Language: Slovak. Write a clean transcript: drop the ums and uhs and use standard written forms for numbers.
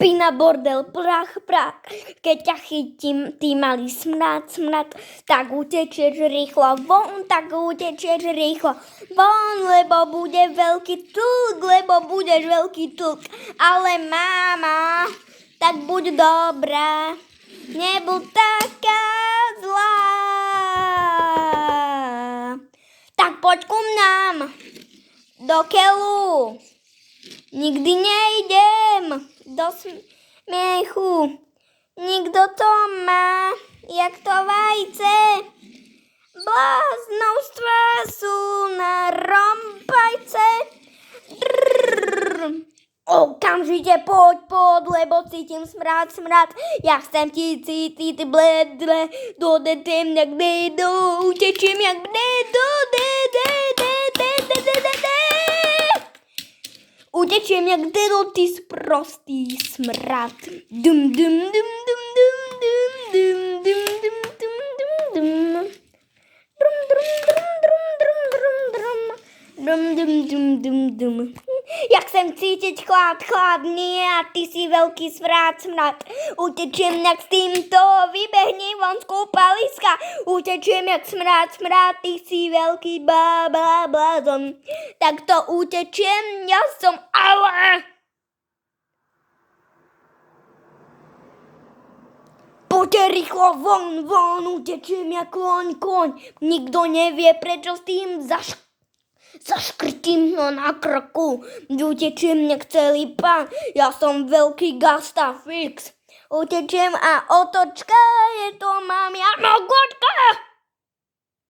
Špina, bordel, prach, keď ťa chytím, ty malý smrad, tak utečieš rýchlo von, lebo bude veľký tlk, ale máma, tak buď dobrá, nebuď taká zlá. Tak poď ku nám do keľu. Nikdy nejdem do smiechu. Nikto to má, jak to vajce. Bláznovstvá sú na rompajce. Okamžite poď, lebo cítim smrad. Ja chcem ti cítiť bled, dodetím jak dedo, utečím jak dedo, utečím jak dedo, ty sprostý smrad. Dum. Ja chcem cítiť chlad, nie, a ty si veľký smrad. Utečiem jak s týmto, vybehni von z kúpaliska. Utečiem jak smrad, ty si veľký blázon. Tak to utečiem, ja som ale. Poďte rýchlo von, utečiem jak koň. Nikto nevie, prečo s tým zaškrtím ho na krku. Utečiem jak celý pán, ja som veľký Gastafix. Utečiem a otočka, je to mám ja mogočka.